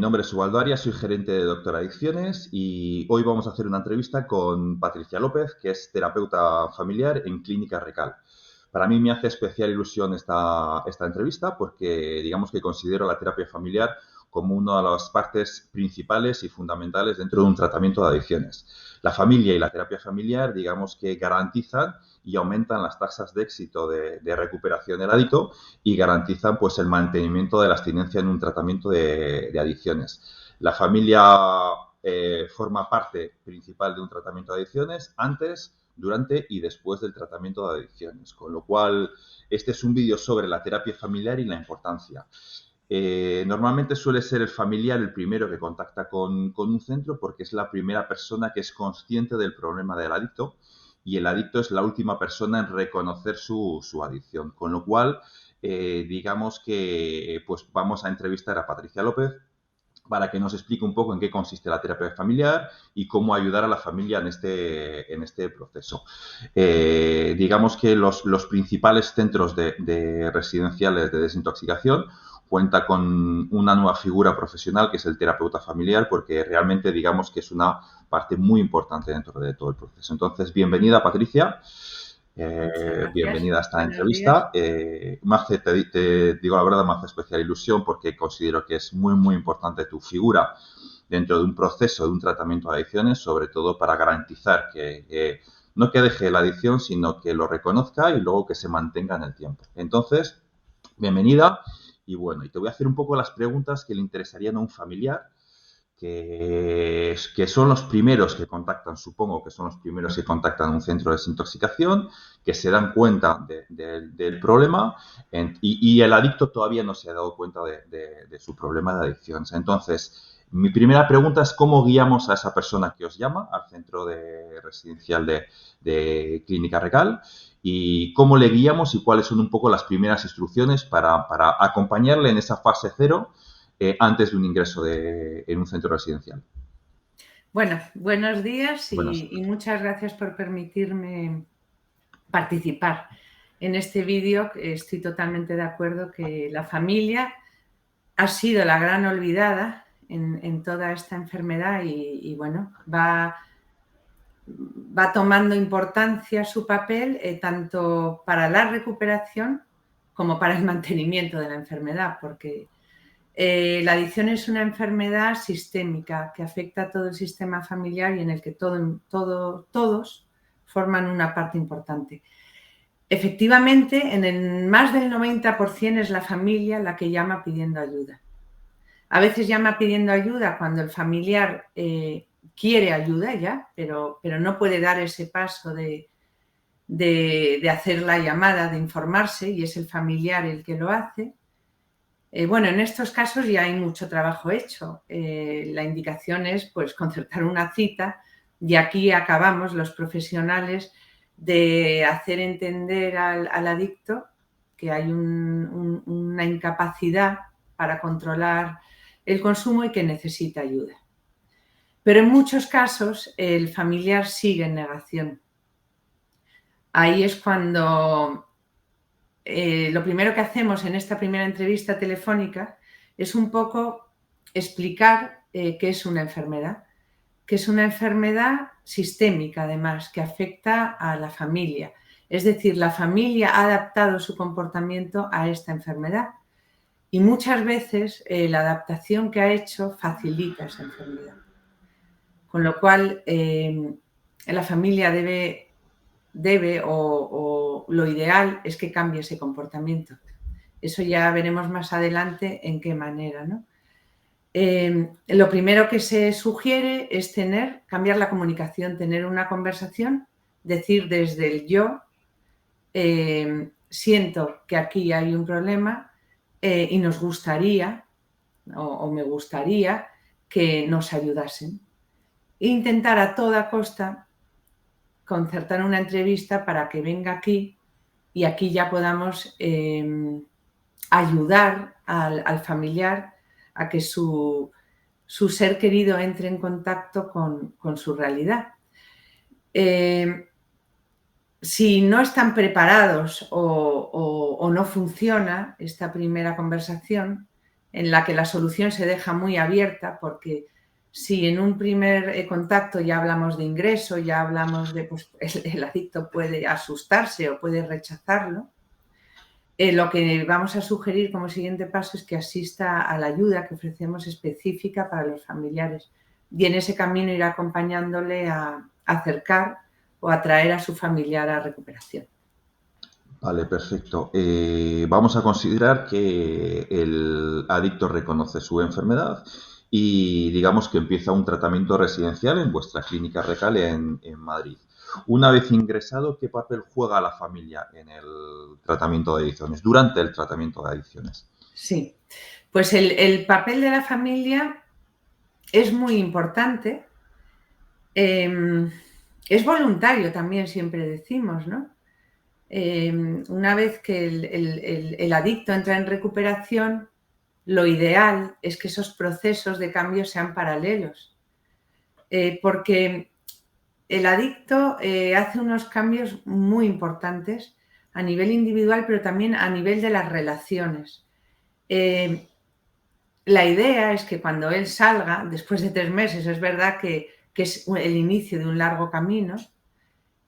nombre es Ubaldo Arias, soy gerente de Doctor Adicciones y hoy vamos a hacer una entrevista con Patricia López, que es terapeuta familiar en Clínica Recal. Para mí me hace especial ilusión esta entrevista porque digamos que considero la terapia familiar como una de las partes principales y fundamentales dentro de un tratamiento de adicciones. La familia y la terapia familiar, digamos que garantizan y aumentan las tasas de éxito de recuperación del adicto y garantizan pues el mantenimiento de la abstinencia en un tratamiento de adicciones. La familia forma parte principal de un tratamiento de adicciones antes, durante y después del tratamiento de adicciones, con lo cual este es un vídeo sobre la terapia familiar y la importancia. Normalmente suele ser el familiar el primero que contacta con un centro porque es la primera persona que es consciente del problema del adicto y el adicto es la última persona en reconocer su adicción. Con lo cual, digamos que pues vamos a entrevistar a Patricia López para que nos explique un poco en qué consiste la terapia familiar y cómo ayudar a la familia en este proceso. Digamos que los principales centros de residenciales de desintoxicación cuenta con una nueva figura profesional que es el terapeuta familiar porque realmente digamos que es una parte muy importante dentro de todo el proceso. Entonces, bienvenida Patricia. Muchas gracias. Bienvenida a esta Buenos días. entrevista. Te digo la verdad, me hace especial ilusión porque considero que es muy importante tu figura dentro de un proceso, de un tratamiento de adicciones, sobre todo para garantizar que no que deje la adicción, sino que lo reconozca y luego que se mantenga en el tiempo. Entonces, bienvenida y bueno, y te voy a hacer un poco las preguntas que le interesarían a un familiar que son los primeros que contactan, supongo que son los primeros que contactan un centro de desintoxicación, que se dan cuenta del problema y el adicto todavía no se ha dado cuenta de su problema de adicción. Entonces, mi primera pregunta es cómo guiamos a esa persona que os llama al centro residencial de Clínica Recal y cómo le guiamos y cuáles son un poco las primeras instrucciones para acompañarle en esa fase cero antes de un ingreso en un centro residencial. Bueno, buenos días Buenas. y muchas gracias por permitirme participar en este vídeo. Estoy totalmente de acuerdo que la familia ha sido la gran olvidada en toda esta enfermedad y bueno, va tomando importancia su papel tanto para la recuperación como para el mantenimiento de la enfermedad, porque la adicción es una enfermedad sistémica que afecta a todo el sistema familiar y en el que todos forman una parte importante. Efectivamente, más del 90% es la familia la que llama pidiendo ayuda. A veces llama pidiendo ayuda cuando el familiar quiere ayuda ya, pero no puede dar ese paso de hacer la llamada, de informarse, y es el familiar el que lo hace. Bueno, en estos casos ya hay mucho trabajo hecho. La indicación es pues concertar una cita y aquí acabamos los profesionales de hacer entender al adicto que hay una incapacidad para controlar el consumo y que necesita ayuda. Pero en muchos casos el familiar sigue en negación. Ahí es cuando lo primero que hacemos en esta primera entrevista telefónica es un poco explicar qué es una enfermedad, que es una enfermedad sistémica además, que afecta a la familia. Es decir, la familia ha adaptado su comportamiento a esta enfermedad y muchas veces la adaptación que ha hecho facilita esa enfermedad. Con lo cual, la familia debe o lo ideal es que cambie ese comportamiento. Eso ya veremos más adelante en qué manera, ¿no? Lo primero que se sugiere es cambiar la comunicación, tener una conversación, decir desde el yo, siento que aquí hay un problema y nos gustaría o me gustaría que nos ayudasen. E intentar a toda costa concertar una entrevista para que venga aquí y aquí ya podamos ayudar al familiar a que su ser querido entre en contacto con su realidad. Si no están preparados o no funciona esta primera conversación, en la que la solución se deja muy abierta, porque si en un primer contacto ya hablamos de ingreso, ya hablamos de, pues, el adicto puede asustarse o puede rechazarlo, lo que vamos a sugerir como siguiente paso es que asista a la ayuda que ofrecemos específica para los familiares y en ese camino ir acompañándole a acercar o atraer a su familiar a recuperación. Vale, perfecto. Vamos a considerar que el adicto reconoce su enfermedad y digamos que empieza un tratamiento residencial en vuestra clínica Recal en Madrid. Una vez ingresado, ¿qué papel juega la familia en el tratamiento de adicciones, durante el tratamiento de adicciones? Sí, pues el papel de la familia es muy importante. Es voluntario también, siempre decimos, ¿no? Una vez que el adicto entra en recuperación, lo ideal es que esos procesos de cambio sean paralelos, porque el adicto hace unos cambios muy importantes a nivel individual, pero también a nivel de las relaciones. La idea es que cuando él salga, después de 3 meses, es verdad que es el inicio de un largo camino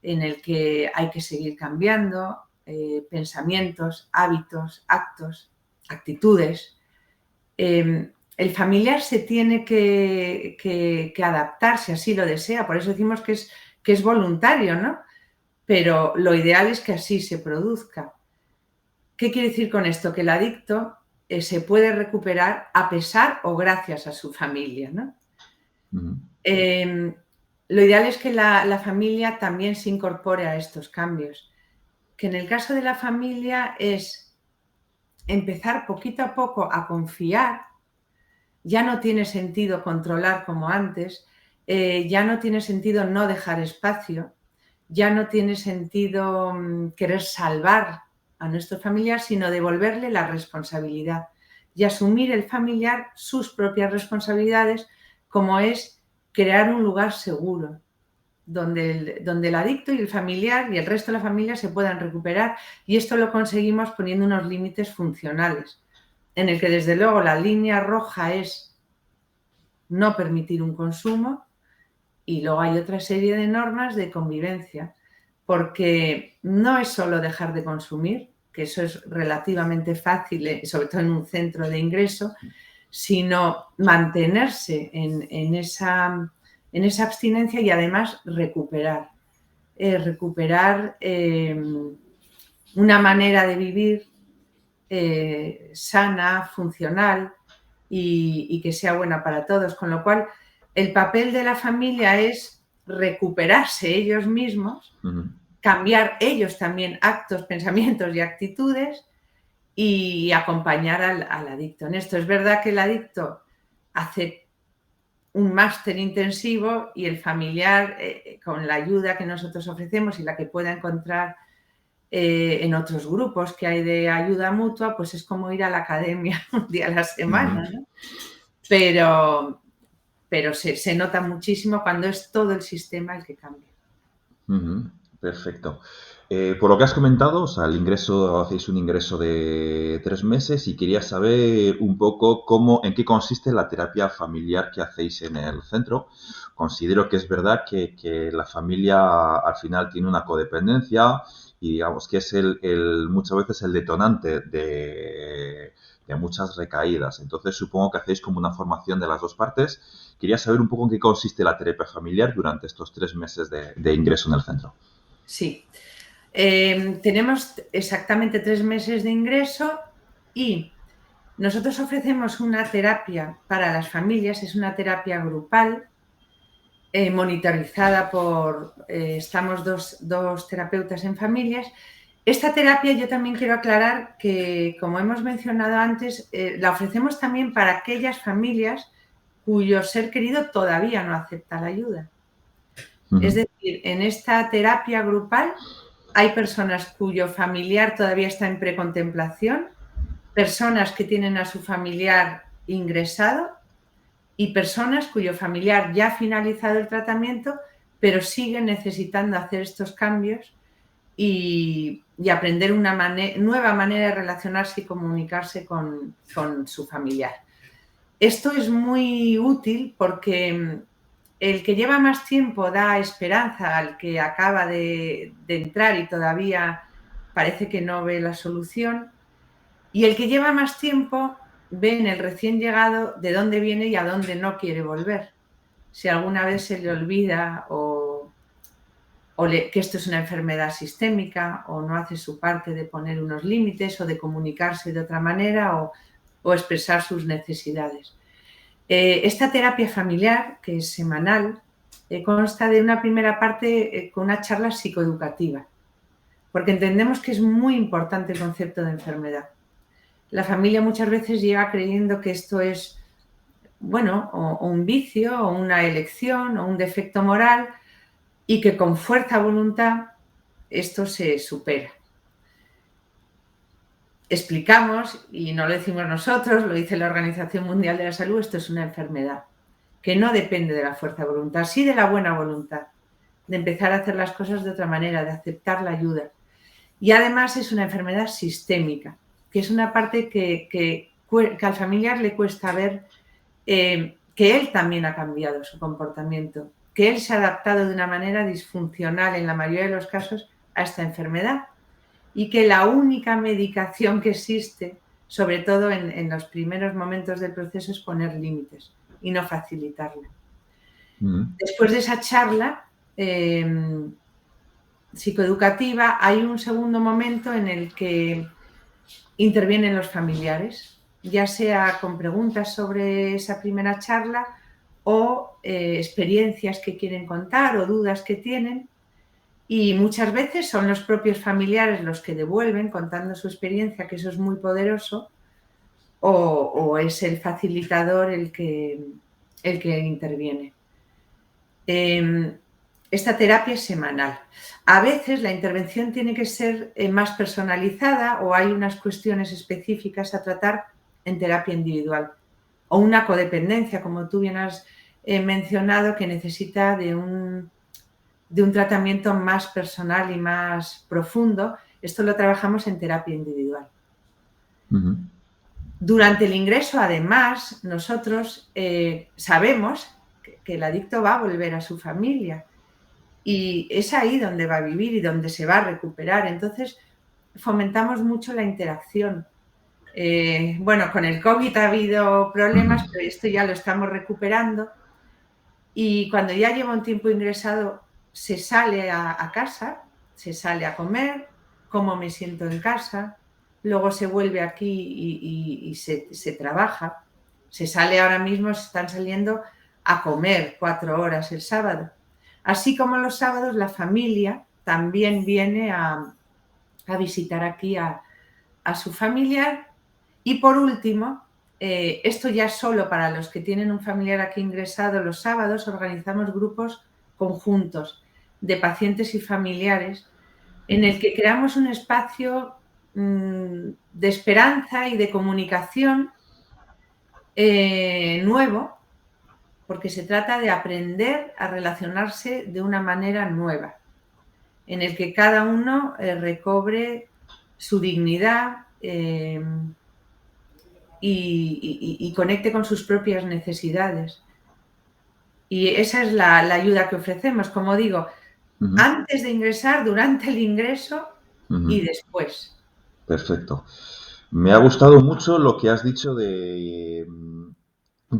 en el que hay que seguir cambiando pensamientos, hábitos, actos, actitudes. El familiar se tiene que adaptar si así lo desea, por eso decimos que es voluntario, ¿no? Pero lo ideal es que así se produzca. ¿Qué quiere decir con esto? Que el adicto se puede recuperar a pesar o gracias a su familia, ¿no? Lo ideal es que la familia también se incorpore a estos cambios, que en el caso de la familia es empezar poquito a poco a confiar. Ya no tiene sentido controlar como antes, ya no tiene sentido no dejar espacio, ya no tiene sentido querer salvar a nuestro familiar, sino devolverle la responsabilidad y asumir el familiar sus propias responsabilidades, como es crear un lugar seguro donde el adicto y el familiar y el resto de la familia se puedan recuperar, y esto lo conseguimos poniendo unos límites funcionales, en el que desde luego la línea roja es no permitir un consumo y luego hay otra serie de normas de convivencia, porque no es solo dejar de consumir, que eso es relativamente fácil, sobre todo en un centro de ingreso, sino mantenerse en esa abstinencia y además recuperar una manera de vivir sana, funcional y que sea buena para todos. Con lo cual, el papel de la familia es recuperarse ellos mismos, cambiar ellos también actos, pensamientos y actitudes y acompañar al adicto en esto. Es verdad que el adicto hace un máster intensivo y el familiar, con la ayuda que nosotros ofrecemos y la que pueda encontrar en otros grupos que hay de ayuda mutua, pues es como ir a la academia un día a la semana, ¿no? Pero se nota muchísimo cuando es todo el sistema el que cambia. Perfecto. Por lo que has comentado, o sea, hacéis un ingreso de 3 meses y quería saber un poco en qué consiste la terapia familiar que hacéis en el centro. Considero que es verdad que la familia al final tiene una codependencia y digamos que es muchas veces el detonante de muchas recaídas. Entonces supongo que hacéis como una formación de las dos partes. Quería saber un poco en qué consiste la terapia familiar durante estos 3 meses de ingreso en el centro. Sí. Tenemos exactamente 3 meses de ingreso y nosotros ofrecemos una terapia para las familias, es una terapia grupal, monitorizada estamos dos terapeutas en familias. Esta terapia yo también quiero aclarar que, como hemos mencionado antes, la ofrecemos también para aquellas familias cuyo ser querido todavía no acepta la ayuda. Es decir, en esta terapia grupal hay personas cuyo familiar todavía está en precontemplación, personas que tienen a su familiar ingresado y personas cuyo familiar ya ha finalizado el tratamiento, pero siguen necesitando hacer estos cambios y y aprender una nueva manera de relacionarse y comunicarse con su familiar. Esto es muy útil porque el que lleva más tiempo da esperanza al que acaba de entrar y todavía parece que no ve la solución, y el que lleva más tiempo ve en el recién llegado de dónde viene y a dónde no quiere volver. Si alguna vez se le olvida que esto es una enfermedad sistémica, o no hace su parte de poner unos límites o de comunicarse de otra manera o expresar sus necesidades. Esta terapia familiar, que es semanal, consta de una primera parte con una charla psicoeducativa, porque entendemos que es muy importante el concepto de enfermedad. La familia muchas veces llega creyendo que esto es, bueno, o un vicio, o una elección, o un defecto moral, y que con fuerza de voluntad esto se supera. Explicamos, y no lo decimos nosotros, lo dice la Organización Mundial de la Salud, esto es una enfermedad que no depende de la fuerza de voluntad, sí de la buena voluntad, de empezar a hacer las cosas de otra manera, de aceptar la ayuda. Y además es una enfermedad sistémica, que es una parte que al familiar le cuesta ver que él también ha cambiado su comportamiento, que él se ha adaptado de una manera disfuncional en la mayoría de los casos a esta enfermedad, y que la única medicación que existe, sobre todo en los primeros momentos del proceso, es poner límites y no facilitarla. Después de esa charla psicoeducativa, hay un segundo momento en el que intervienen los familiares, ya sea con preguntas sobre esa primera charla o experiencias que quieren contar o dudas que tienen. Y muchas veces son los propios familiares los que devuelven contando su experiencia, que eso es muy poderoso, o es el facilitador el que interviene. Esta terapia es semanal. A veces la intervención tiene que ser más personalizada, o hay unas cuestiones específicas a tratar en terapia individual, o una codependencia, como tú bien has mencionado, que necesita de un tratamiento más personal y más profundo. Esto lo trabajamos en terapia individual. Durante el ingreso, además, nosotros sabemos que el adicto va a volver a su familia, y es ahí donde va a vivir y donde se va a recuperar. Entonces, fomentamos mucho la interacción. Bueno, con el COVID ha habido problemas, pero esto ya lo estamos recuperando. Y cuando ya lleva un tiempo ingresado, se sale a casa, se sale a comer, cómo me siento en casa, luego se vuelve aquí y se trabaja. Se sale ahora mismo, se están saliendo a comer 4 horas el sábado. Así como los sábados, la familia también viene a visitar aquí a su familiar. Y por último, esto ya solo para los que tienen un familiar aquí ingresado, los sábados organizamos grupos conjuntos de pacientes y familiares en el que creamos un espacio de esperanza y de comunicación nuevo, porque se trata de aprender a relacionarse de una manera nueva, en el que cada uno recobre su dignidad y conecte con sus propias necesidades. Y esa es la ayuda que ofrecemos, como digo, antes de ingresar, durante el ingreso y después. Perfecto. Me ha gustado mucho lo que has dicho de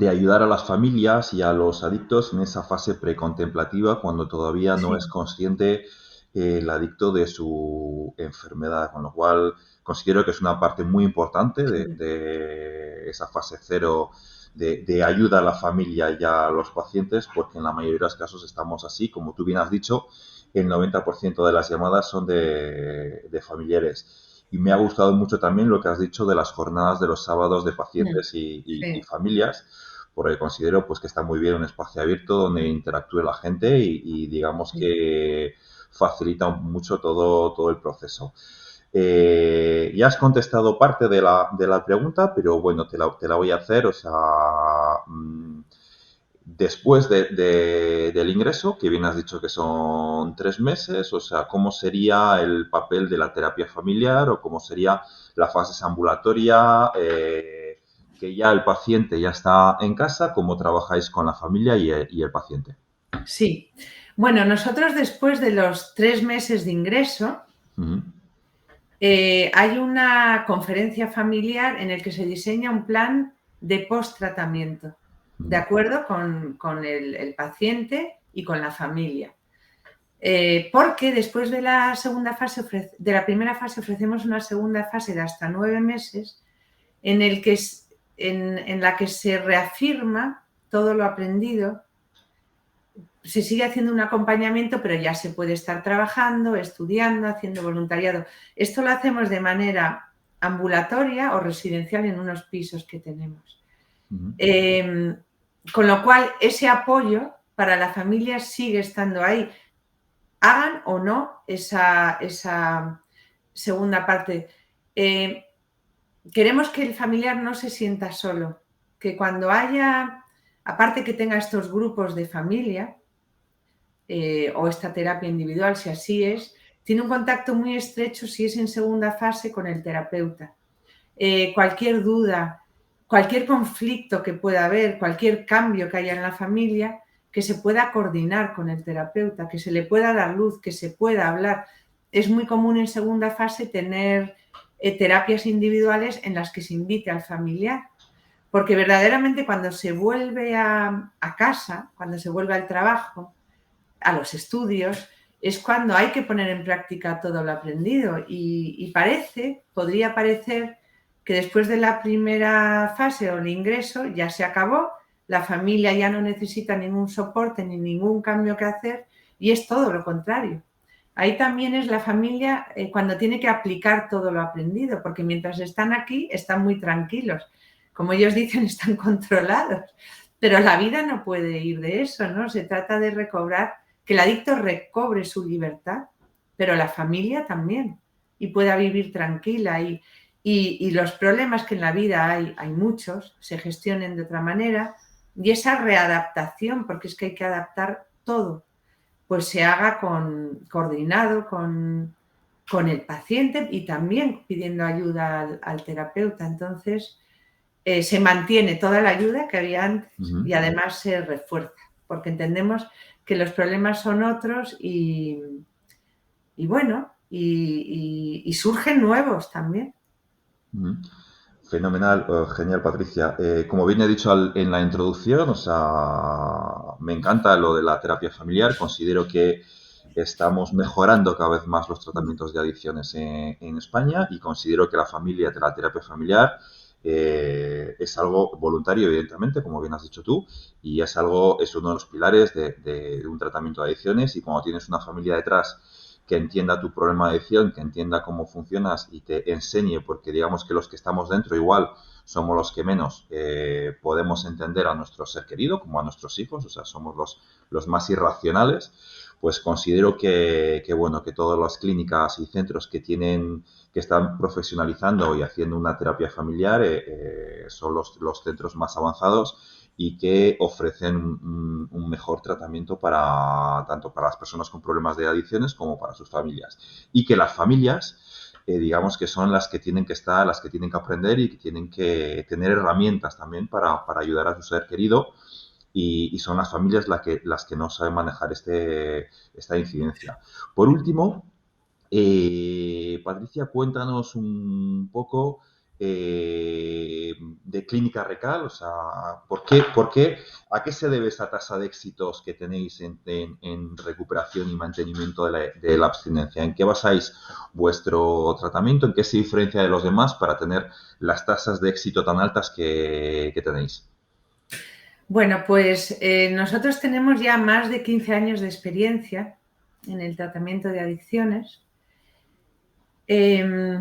ayudar a las familias y a los adictos en esa fase precontemplativa, cuando todavía no es consciente el adicto de su enfermedad, con lo cual considero que es una parte muy importante de esa fase cero de ayuda a la familia y a los pacientes, porque en la mayoría de los casos estamos así, como tú bien has dicho, el 90% de las llamadas son de familiares. Y me ha gustado mucho también lo que has dicho de las jornadas de los sábados de pacientes y familias, porque considero pues que está muy bien un espacio abierto donde interactúe la gente y digamos que facilita mucho todo el proceso. Ya has contestado parte de la pregunta, pero bueno, te la voy a hacer. O sea, después del ingreso, que bien has dicho que son 3 meses, o sea, ¿cómo sería el papel de la terapia familiar o cómo sería la fase ambulatoria? Que ya el paciente ya está en casa, ¿cómo trabajáis con la familia y el paciente? Sí. Bueno, nosotros después de los 3 meses de ingreso, Ujú, hay una conferencia familiar en el que se diseña un plan de post-tratamiento, de ujú, acuerdo con el paciente y con la familia. Porque después de la segunda fase, de la primera fase, ofrecemos una segunda fase de hasta 9 meses en la que se reafirma todo lo aprendido. Se sigue haciendo un acompañamiento, pero ya se puede estar trabajando, estudiando, haciendo voluntariado. Esto lo hacemos de manera ambulatoria o residencial en unos pisos que tenemos. ujú, Con lo cual, ese apoyo para la familia sigue estando ahí, hagan o no esa segunda parte. Queremos que el familiar no se sienta solo, que cuando haya, aparte que tenga estos grupos de familia, o esta terapia individual, si así es, tiene un contacto muy estrecho si es en segunda fase con el terapeuta. Cualquier duda, cualquier conflicto que pueda haber, cualquier cambio que haya en la familia, que se pueda coordinar con el terapeuta, que se le pueda dar luz, que se pueda hablar. Es muy común en segunda fase tener terapias individuales en las que se invite al familiar, porque verdaderamente cuando se vuelve a casa, cuando se vuelve al trabajo, a los estudios, es cuando hay que poner en práctica todo lo aprendido. Y podría parecer que después de la primera fase o el ingreso ya se acabó, la familia ya no necesita ningún soporte ni ningún cambio que hacer, y es todo lo contrario. Ahí también es la familia cuando tiene que aplicar todo lo aprendido, porque mientras están aquí están muy tranquilos. Como ellos dicen, están controlados. Pero la vida no puede ir de eso, ¿no? Se trata de recobrar, que el adicto recobre su libertad, pero la familia también, y pueda vivir tranquila. Y los problemas que en la vida hay muchos, se gestionen de otra manera, y esa readaptación, porque es que hay que adaptar todo, pues se haga coordinado con el paciente y también pidiendo ayuda al terapeuta. Entonces, se mantiene toda la ayuda que había antes ujú. y además se refuerza, porque entendemos que los problemas son otros y bueno, y surgen nuevos también. Ujú. Fenomenal, genial, Patricia. Como bien he dicho en la introducción, o sea, me encanta lo de la terapia familiar. Considero que estamos mejorando cada vez más los tratamientos de adicciones en España y considero que la familia, de la terapia familiar, es algo voluntario, evidentemente, como bien has dicho tú, y es uno de los pilares de un tratamiento de adicciones. Y cuando tienes una familia detrás que entienda tu problema de adicción, que entienda cómo funcionas y te enseñe, porque digamos que los que estamos dentro igual somos los que menos podemos entender a nuestro ser querido, como a nuestros hijos, o sea, somos los más irracionales, pues considero bueno, que todas las clínicas y centros que están profesionalizando y haciendo una terapia familiar son los centros más avanzados y que ofrecen un mejor tratamiento tanto para las personas con problemas de adicciones como para sus familias. Y que las familias, digamos que son las que tienen que estar, las que tienen que aprender y que tienen que tener herramientas también para ayudar a su ser querido. Y son las familias las que no saben manejar esta incidencia. Por último, Patricia, cuéntanos un poco de Clínica Recal, o sea, a qué se debe esa tasa de éxitos que tenéis en recuperación y mantenimiento de la abstinencia? ¿En qué basáis vuestro tratamiento? ¿En qué se diferencia de los demás para tener las tasas de éxito tan altas que tenéis? Bueno, pues nosotros tenemos ya más de 15 años de experiencia en el tratamiento de adicciones. Eh,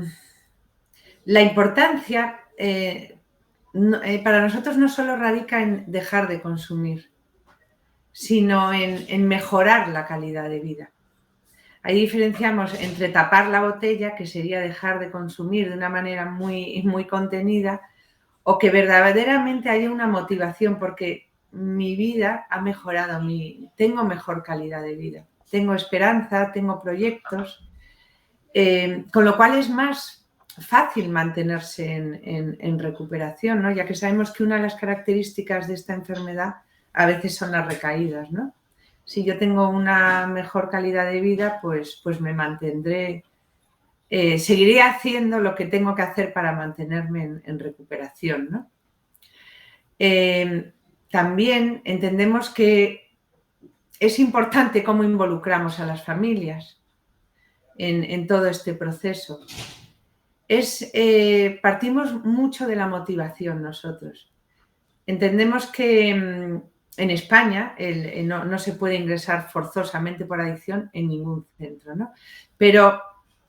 la importancia para nosotros no solo radica en dejar de consumir, sino en mejorar la calidad de vida. Ahí diferenciamos entre tapar la botella, que sería dejar de consumir de una manera muy, muy contenida, o que verdaderamente haya una motivación, porque mi vida ha mejorado, tengo mejor calidad de vida, tengo esperanza, tengo proyectos, con lo cual es más fácil mantenerse en recuperación, ¿no? Ya que sabemos que una de las características de esta enfermedad a veces son las recaídas, ¿no? Si yo tengo una mejor calidad de vida, pues me mantendré, seguiré haciendo lo que tengo que hacer para mantenerme en recuperación, ¿no? También entendemos que es importante cómo involucramos a las familias en todo este proceso. Partimos mucho de la motivación nosotros. Entendemos que en España no se puede ingresar forzosamente por adicción en ningún centro, ¿no? Pero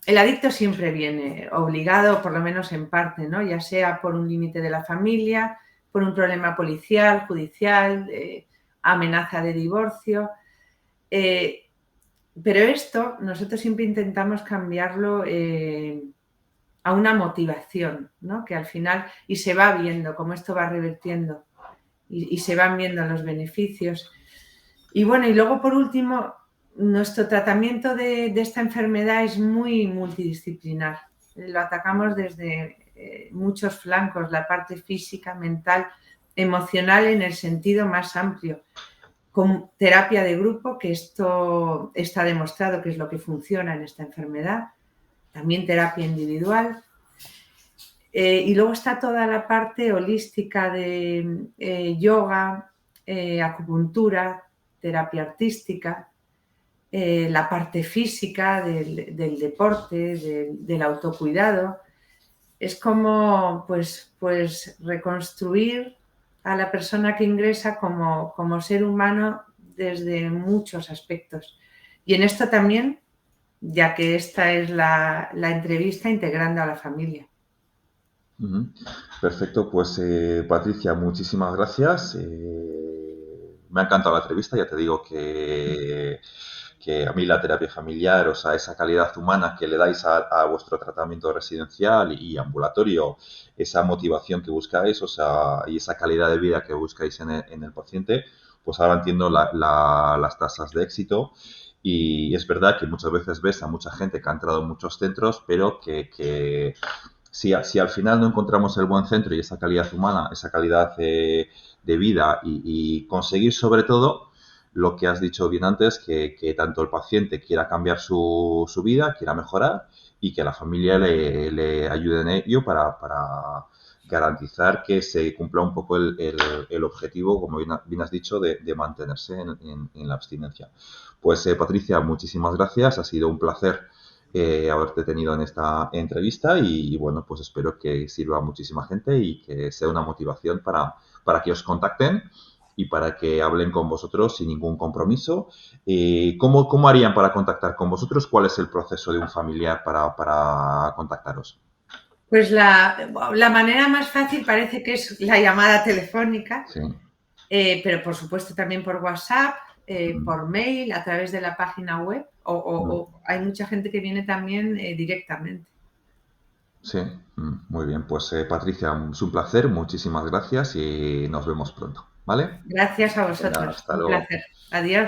el adicto siempre viene obligado, por lo menos en parte, ¿no? Ya sea por un límite de la familia, por un problema policial, judicial, amenaza de divorcio. Pero esto nosotros siempre intentamos cambiarlo a una motivación, ¿no? Que al final, y se va viendo cómo esto va revirtiendo y se van viendo los beneficios. Y bueno, y luego por último, nuestro tratamiento de esta enfermedad es muy multidisciplinar. Lo atacamos desde muchos flancos, la parte física, mental, emocional en el sentido más amplio, con terapia de grupo, que esto está demostrado que es lo que funciona en esta enfermedad, también terapia individual. Y luego está toda la parte holística de yoga, acupuntura, terapia artística, la parte física del deporte, del autocuidado. Es como pues reconstruir a la persona que ingresa como ser humano desde muchos aspectos. Y en esto también, ya que esta es la entrevista, integrando a la familia. Perfecto, pues Patricia, muchísimas gracias. Me ha encantado la entrevista, ya te digo que a mí la terapia familiar, o sea, esa calidad humana que le dais a vuestro tratamiento residencial y ambulatorio, esa motivación que buscáis, o sea, y esa calidad de vida que buscáis en el paciente, pues ahora entiendo las tasas de éxito. Y es verdad que muchas veces ves a mucha gente que ha entrado en muchos centros, pero que si al final no encontramos el buen centro y esa calidad humana, esa calidad de vida y conseguir sobre todo lo que has dicho bien antes, que tanto el paciente quiera cambiar su vida, quiera mejorar y que la familia le ayude en ello para garantizar que se cumpla un poco el objetivo, como bien has dicho, de mantenerse en la abstinencia. Pues Patricia, muchísimas gracias, ha sido un placer haberte tenido en esta entrevista y bueno, pues espero que sirva a muchísima gente y que sea una motivación para que os contacten y para que hablen con vosotros sin ningún compromiso. ¿Cómo harían para contactar con vosotros? ¿Cuál es el proceso de un familiar para contactaros? Pues la manera más fácil parece que es la llamada telefónica, Sí. pero por supuesto también por WhatsApp, por mail, a través de la página web, o hay mucha gente que viene también directamente. Sí, muy bien. Pues Patricia, es un placer, muchísimas gracias y nos vemos pronto, ¿vale? Gracias a Venga, vosotros, hasta un luego. placer. Adiós.